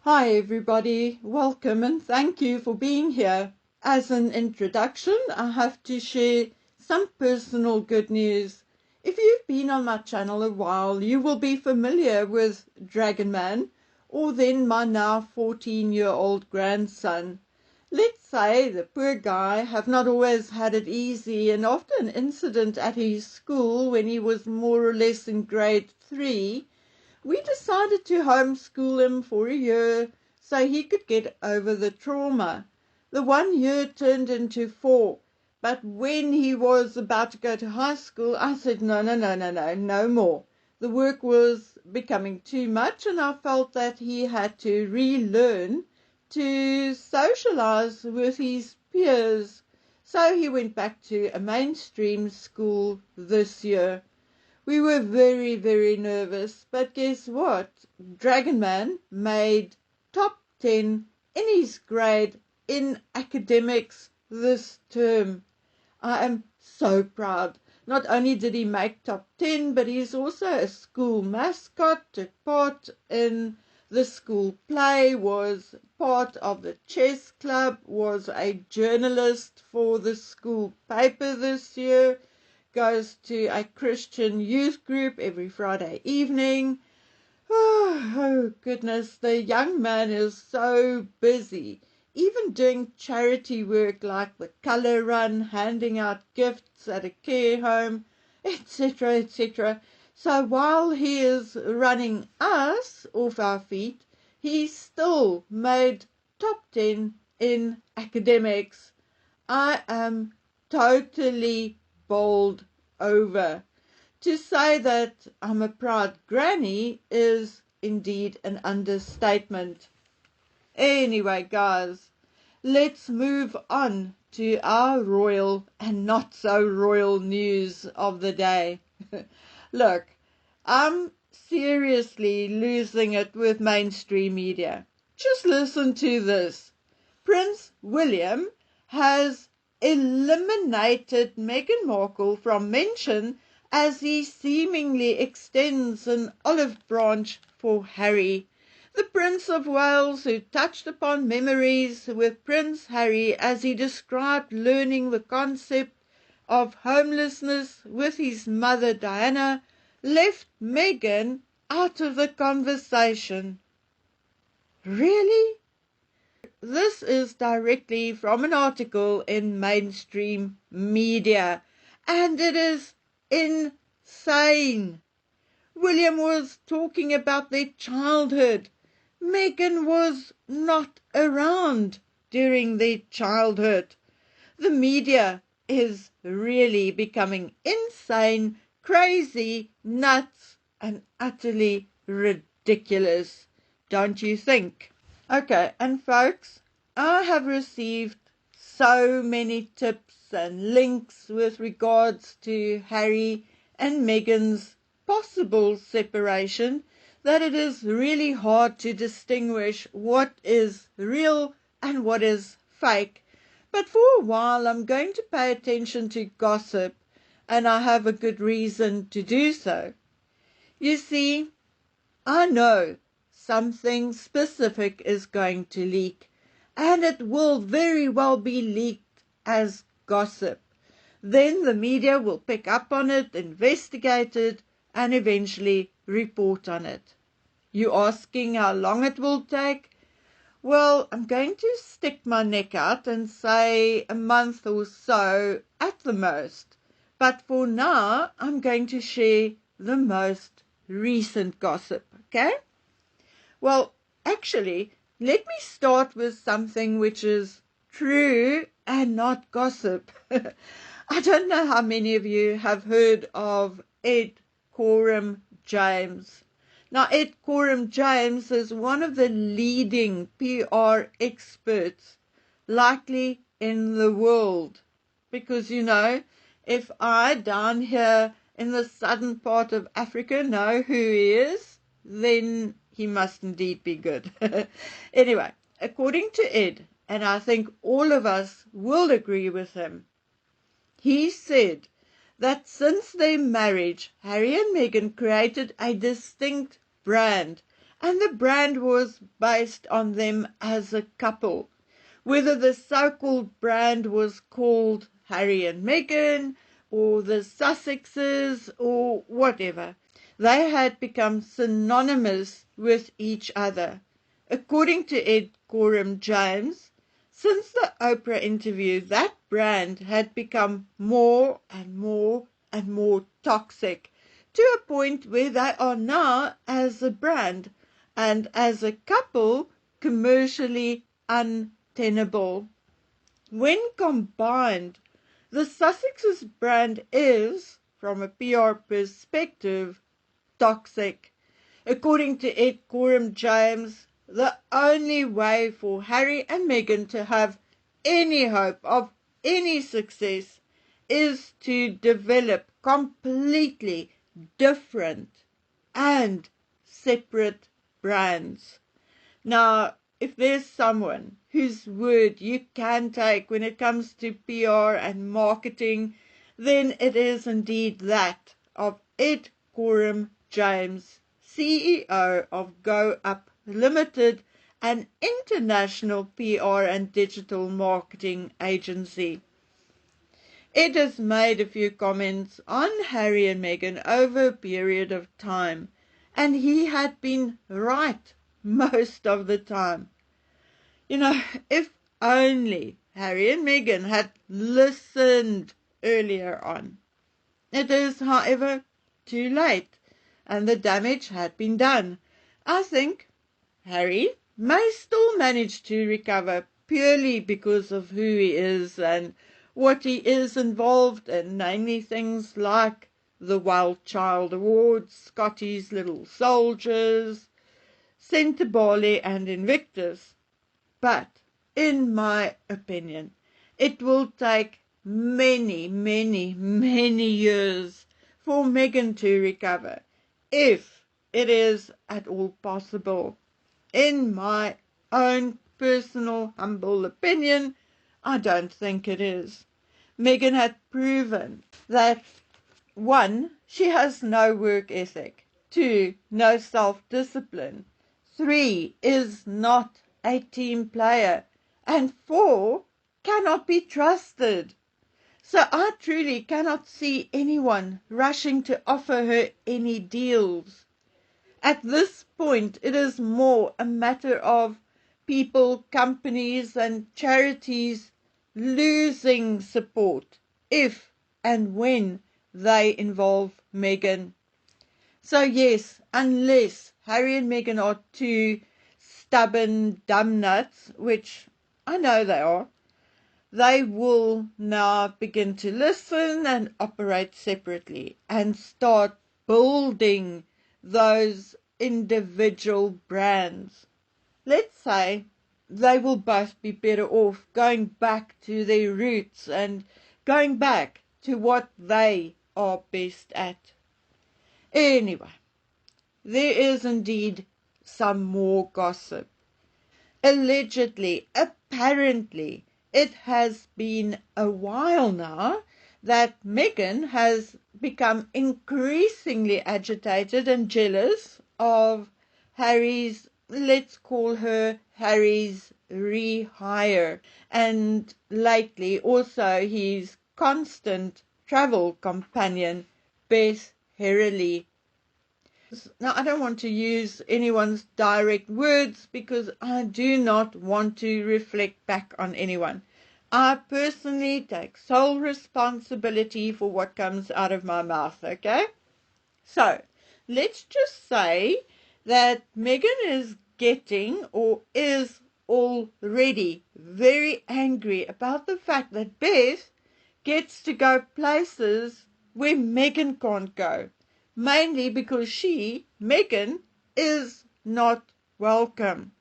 Hi everybody, welcome and thank you for being here. As an introduction, I have to share some personal good news. If you've been on my channel a while, you will be familiar with Dragon Man, or then my now 14-year-old grandson. Let's say the poor guy have not always had it easy, and after an incident at his school when he was more or less in grade 3, we decided to homeschool him for a year so he could get over the trauma. The 1 year turned into 4, but when he was about to go to high school, I said, no more. The work was becoming too much, and I felt that he had to relearn to socialize with his peers. So he went back to a mainstream school this year. We were very, very nervous, but guess what? Dragon Man made top 10 in his grade in academics this term. I am so proud. Not only did he make top 10, but he's also a school mascot, took part in the school play, was part of the chess club, was a journalist for the school paper this year, goes to a Christian youth group every Friday evening. Oh goodness, the young man is so busy, even doing charity work like the color run, handing out gifts at a care home, etc., etc. So while he is running us off our feet, he still made top 10 in academics. I am totally bowled over. To say that I'm a proud granny is indeed an understatement. Anyway, guys, let's move on to our royal and not so royal news of the day. Look, I'm seriously losing it with mainstream media. Just listen to this. Prince William has eliminated Meghan Markle from mention as he seemingly extends an olive branch for Harry. The Prince of Wales, who touched upon memories with Prince Harry as he described learning the concept of homelessness with his mother Diana, left Meghan out of the conversation. Really? This is directly from an article in mainstream media, and it is insane. William was talking about their childhood. Meghan was not around during their childhood. The media is really becoming insane, crazy, nuts, and utterly ridiculous, don't you think? Okay, and folks, I have received so many tips and links with regards to Harry and Meghan's possible separation that it is really hard to distinguish what is real and what is fake. But for a while I'm going to pay attention to gossip, and I have a good reason to do so. You see, I know something specific is going to leak, and it will very well be leaked as gossip. Then the media will pick up on it, investigate it, and eventually report on it. You asking how long it will take? Well, I'm going to stick my neck out and say a month or so at the most. But for now, I'm going to share the most recent gossip, okay? Well, actually, let me start with something which is true and not gossip. I don't know how many of you have heard of Ed Coram James. Now, Ed Coram James is one of the leading PR experts likely in the world. Because, you know, if I down here in the southern part of Africa know who he is, then he must indeed be good. Anyway, according to Ed, and I think all of us will agree with him, he said that since their marriage, Harry and Meghan created a distinct brand and the brand was based on them as a couple. Whether the so-called brand was called Harry and Meghan, or the Sussexes, or whatever, they had become synonymous with each other. According to Ed Gorham James, since the Oprah interview, that brand had become more and more and more toxic, to a point where they are now, as a brand and as a couple, commercially untenable. When combined, the Sussexes brand is, from a PR perspective, toxic. According to Ed Gorham James, the only way for Harry and Meghan to have any hope of any success is to develop completely different and separate brands. Now, if there's someone whose word you can take when it comes to PR and marketing, then it is indeed that of Ed Gorham James, CEO of Go Up Limited, an international PR and digital marketing agency. Ed has made a few comments on Harry and Meghan over a period of time, and he had been right most of the time. You know, if only Harry and Meghan had listened earlier on. It is, however, too late, and the damage had been done. I think Harry may still manage to recover purely because of who he is and what he is involved in, namely things like the Wild Child Awards, Scotty's Little Soldiers, Centre Bali and Invictus. But, in my opinion, it will take many, many, many years for Meghan to recover, if it is at all possible. In my own personal humble opinion, I don't think it is. Meghan had proven that 1, she has no work ethic, 2, no self-discipline, 3, is not a team player, and 4, cannot be trusted. So I truly cannot see anyone rushing to offer her any deals. At this point, it is more a matter of people, companies, and charities losing support if and when they involve Meghan. So yes, unless Harry and Meghan are two stubborn dumbnuts, which I know they are, they will now begin to listen and operate separately and start building those individual brands. Let's say they will both be better off going back to their roots and going back to what they are best at. Anyway, there is indeed some more gossip. Allegedly, apparently, it has been a while now that Meghan has become increasingly agitated and jealous of Harry's, let's call her Harry's rehire, and lately also his constant travel companion, Beth Herrely. Now, I don't want to use anyone's direct words because I do not want to reflect back on anyone. I personally take sole responsibility for what comes out of my mouth, okay? So, let's just say that Meghan is getting or is already very angry about the fact that Beth gets to go places where Meghan can't go. Mainly because she, Meghan, is not welcome.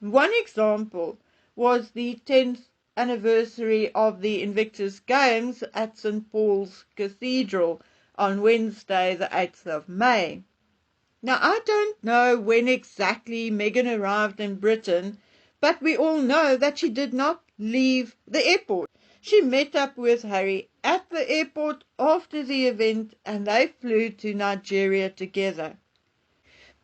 One example was the 10th anniversary of the Invictus Games at St. Paul's Cathedral on Wednesday, the 8th of May. Now, I don't know when exactly Meghan arrived in Britain, but we all know that she did not leave the airport. She met up with Harry at the airport after the event and they flew to Nigeria together.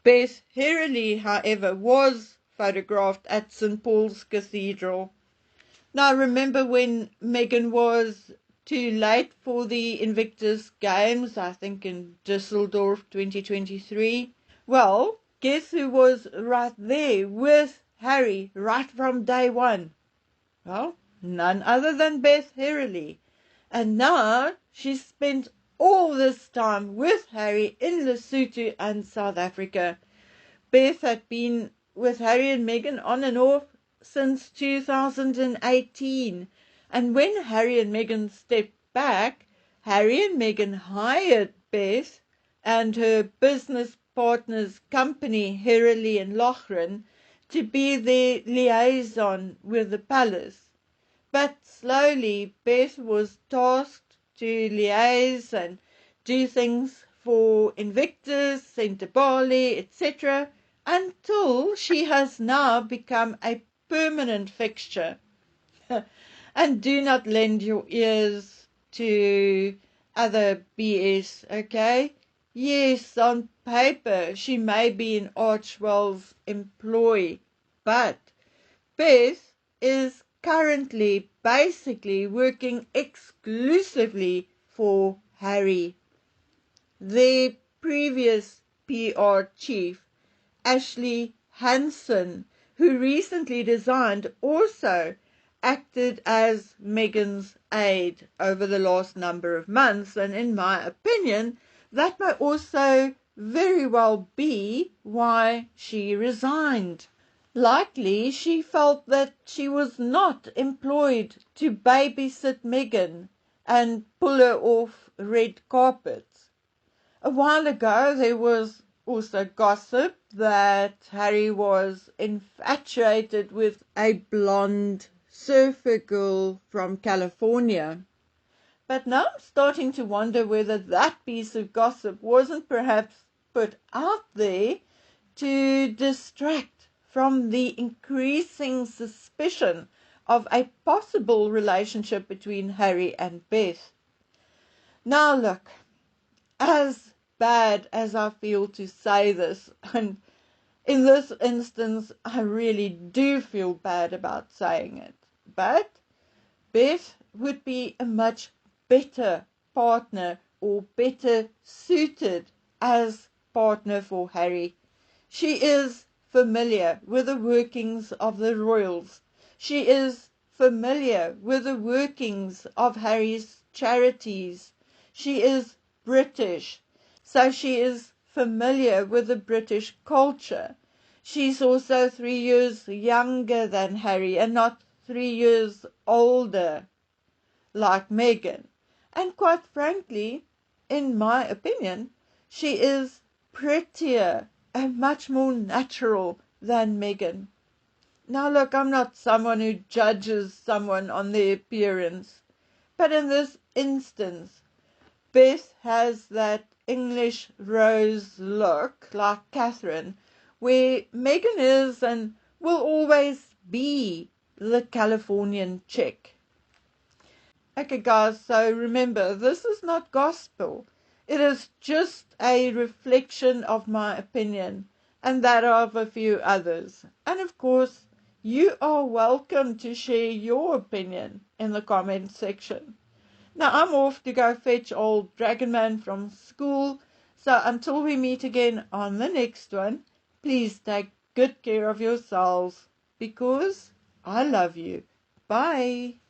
Beth Hurley, however, was photographed at St. Paul's Cathedral. Now, remember when Meghan was too late for the Invictus Games, I think in Düsseldorf 2023? Well, guess who was right there with Harry right from day one? Well, none other than Beth Hurley. And now she's spent all this time with Harry in Lesotho and South Africa. Beth had been with Harry and Meghan on and off since 2018. And when Harry and Meghan stepped back, Harry and Meghan hired Beth and her business partner's company, Hurley and Loughran, to be their liaison with the palace. But slowly, Beth was tasked to liaise and do things for Invictus, Centre Bali, etc., until she has now become a permanent fixture. And do not lend your ears to other BS, okay? Yes, on paper, she may be in Archwell's employ, but Beth is currently basically working exclusively for Harry. The previous PR chief, Ashley Hansen, who recently resigned, also acted as Meghan's aide over the last number of months, and in my opinion, that may also very well be why she resigned. Likely she felt that she was not employed to babysit Meghan and pull her off red carpets. A while ago there was also gossip that Harry was infatuated with a blonde surfer girl from California. But now I'm starting to wonder whether that piece of gossip wasn't perhaps put out there to distract from the increasing suspicion of a possible relationship between Harry and Beth. Now look, as bad as I feel to say this, and in this instance I really do feel bad about saying it, but Beth would be a much better partner or better suited as partner for Harry. She is familiar with the workings of the royals. She is familiar with the workings of Harry's charities. She is British, so she is familiar with the British culture. She's also 3 years younger than Harry and not 3 years older like Meghan. And quite frankly, in my opinion, she is prettier and much more natural than Meghan. Now look, I'm not someone who judges someone on their appearance, but in this instance, Beth has that English rose look like Catherine, where Meghan is and will always be the Californian chick. Okay guys, so remember, this is not gospel. It is just a reflection of my opinion and that of a few others. And of course, you are welcome to share your opinion in the comment section. Now I'm off to go fetch old Dragonman from school. So until we meet again on the next one, please take good care of yourselves because I love you. Bye.